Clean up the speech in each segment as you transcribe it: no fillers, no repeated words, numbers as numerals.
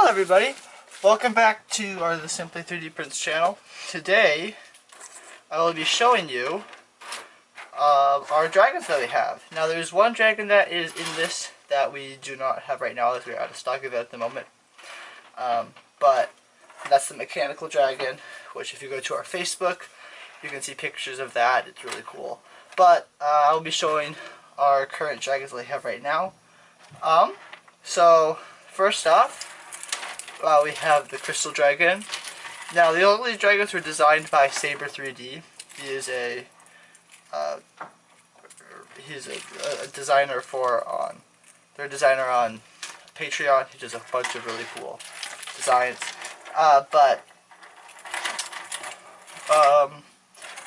Hello everybody, welcome back to the Simply 3D Prints channel. Today I will be showing you our dragons that we have. Now there's one dragon that is in this that we do not have right now as we're out of stock of it at the moment. But that's the mechanical dragon, which if you go to our Facebook you can see pictures of that. It's really cool. But I'll be showing our current dragons that we have right now. So first off, we have the Crystal Dragon. Now, the only dragons were designed by Saber 3D. He is a designer their designer on Patreon. He does a bunch of really cool designs.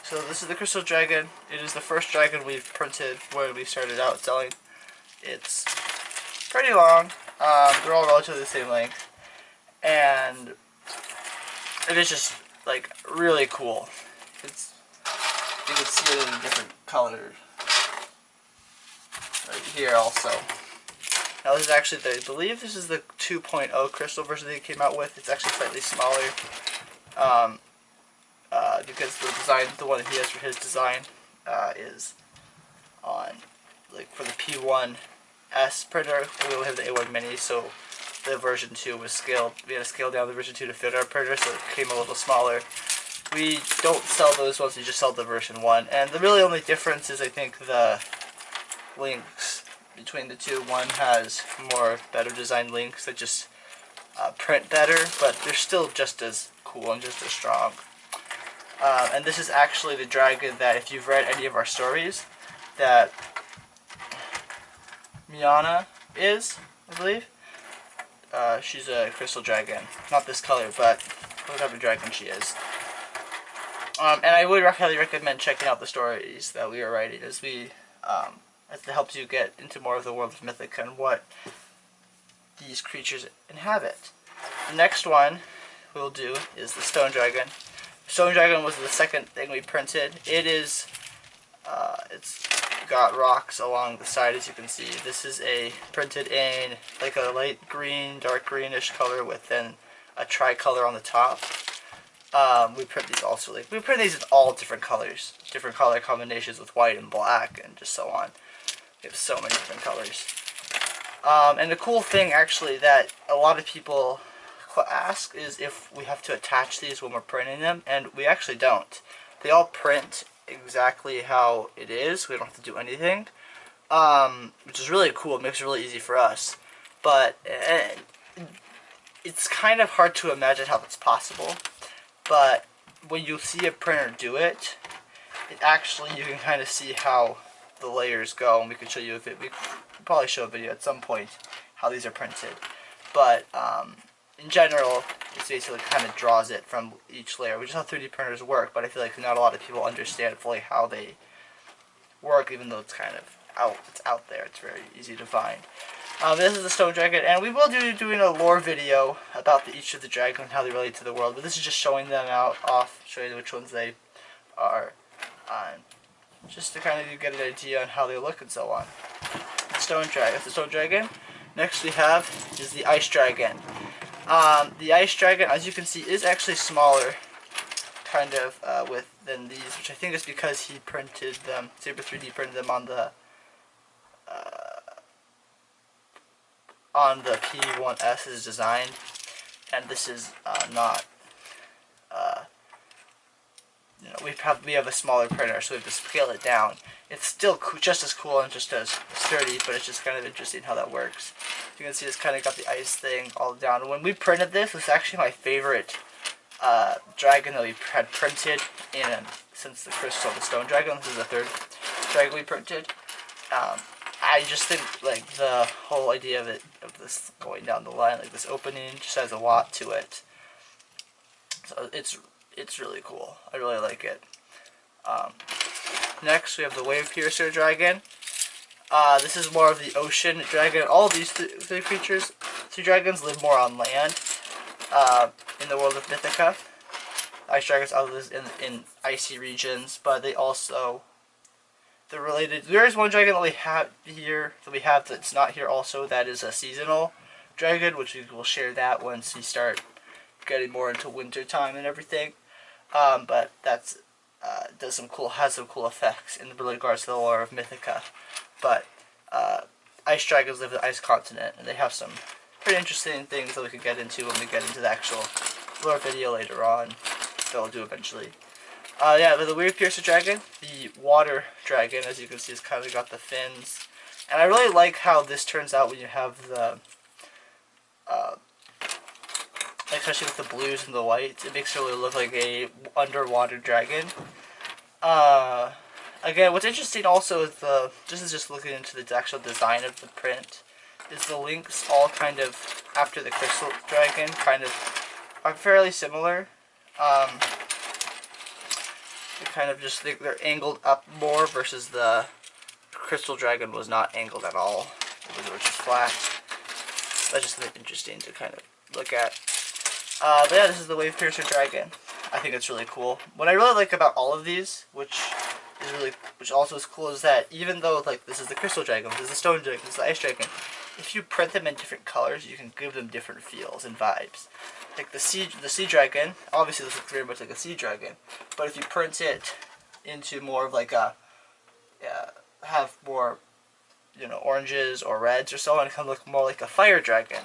So this is the Crystal Dragon. It is the first dragon we've printed when we started out selling. It's pretty long. They're all relatively the same length. And it is just like really cool. You can see it in a different color right here also. Now this is actually I believe this is the 2.0 crystal version they came out with. It's actually slightly smaller because the one that he has for his design is on for the P1S printer. We only have the A1 Mini, so the version 2 was scaled. We had to scale down the version 2 to fit our printer, so it became a little smaller. We don't sell those ones, we just sell the version 1. And the really only difference is, I think, the links between the two. One has better designed links that just print better, but they're still just as cool and just as strong. And this is actually the dragon that, if you've read any of our stories, that Miana is, I believe. She's a crystal dragon. Not this color, but what type of dragon she is. And I would highly recommend checking out the stories that we are writing as it helps you get into more of the world of Mythica and what these creatures inhabit. The next one we'll do is the Stone Dragon. Stone Dragon was the second thing we printed. It's got rocks along the side, as you can see. This is printed in like a light green, dark greenish color with then a tricolor on the top. We print these also we print these in all different colors, different color combinations with white and black and just so on. We have so many different colors. And the cool thing actually that a lot of people ask is if we have to attach these when we're printing them, and we actually don't. They all print exactly how it is. We don't have to do anything, which is really cool. It makes it really easy for us, but it's kind of hard to imagine how that's possible. But when you see a printer do it, you can kind of see how the layers go, and we could show you we could probably show a video at some point how these are printed. But in general, it basically kind of draws it from each layer, which is how 3D printers work, but I feel like not a lot of people understand fully how they work, even though it's kind of out there. It's very easy to find. This is the Stone Dragon, and we will be doing a lore video about each of the dragons and how they relate to the world, but this is just showing them showing you which ones they are on, just to kind of get an idea on how they look and so on. The Stone Dragon. Next we have is the Ice Dragon. The Ice Dragon, as you can see, is actually smaller, kind of, than these, which I think is because he printed them, Saber 3D printed them on the P1S as designed, and this is not. We have a smaller printer, so we have to scale it down. It's still just as cool and just as sturdy, but it's just kind of interesting how that works. You can see it's kind of got the ice thing all down. When we printed this was actually my favorite dragon that we had printed since the Crystal, the Stone Dragon. This is the third dragon we printed. I just think the whole idea of this going down the line, this opening, just has a lot to it. So it's really cool. I really like it. Next we have the Wave Piercer Dragon. This is more of the ocean dragon. All of these three dragons live more on land in the world of Mythica. Ice dragons live in icy regions, but they're related. There is one dragon that we have here that's not here also, that is a seasonal dragon, which we will share that once we start getting more into winter time and everything. But that's has some cool effects in regards to the lore of Mythica. But ice dragons live in the ice continent, and they have some pretty interesting things that we could get into when we get into the actual lore video later on. That we'll do eventually. Yeah, but the Wave Piercer dragon, the water dragon, as you can see, has kind of got the fins. And I really like how this turns out when you have the, especially with the blues and the whites. It makes it really look like a underwater dragon. Again, what's interesting also is just looking into the actual design of the print, is the links all kind of, after the crystal dragon, kind of are fairly similar. They kind of just think they're angled up more versus the crystal dragon was not angled at all. It was just flat. That's just something interesting to kind of look at. But yeah, this is the Wave Piercer dragon. I think it's really cool. What I really like about all of these, which also is cool, is that even though like this is the crystal dragon, this is the stone dragon, this is the ice dragon, if you print them in different colors, you can give them different feels and vibes. Like the sea dragon, obviously this looks very much like a sea dragon, but if you print it into more of like a, have more, oranges or reds or so on, it can look more like a fire dragon.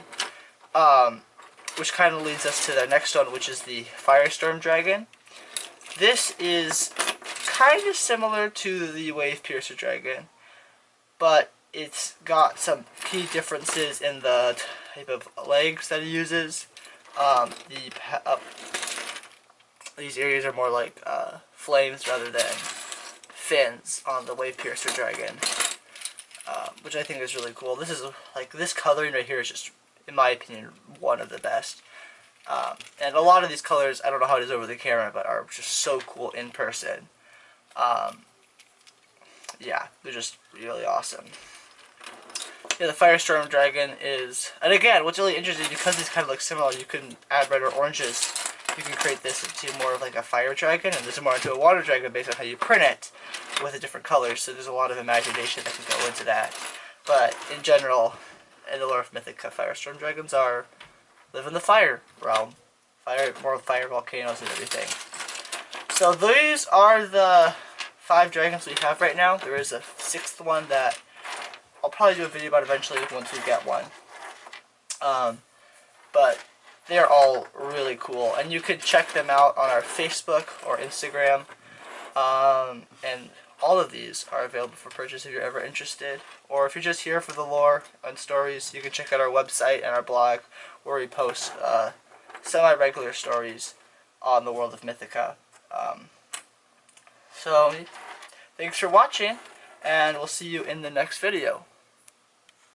Which kind of leads us to the next one, which is the Firestorm dragon. This is kind of similar to the Wave Piercer dragon, but it's got some key differences in the type of legs that it uses. These areas are more like flames rather than fins on the Wave Piercer dragon, which I think is really cool. This is like this coloring right here is just, in my opinion, one of the best. And a lot of these colors, I don't know how it is over the camera, but are just so cool in person. Yeah, they're just really awesome. Yeah, the Firestorm dragon is, and again, what's really interesting, because these kind of look similar, you can add red or oranges. You can create this into more of like a fire dragon, and this is more into a water dragon based on how you print it with the different colors. So there's a lot of imagination that can go into that. But in general, in the lore of Mythica, Firestorm dragons live in the fire realm, more fire volcanoes and everything. So these are the 5 dragons we have right now. There is a 6th one that I'll probably do a video about eventually once we get one. But they're all really cool, and you can check them out on our Facebook or Instagram. And all of these are available for purchase if you're ever interested. Or if you're just here for the lore and stories, you can check out our website and our blog where we post semi-regular stories on the world of Mythica. So, thanks for watching, and we'll see you in the next video.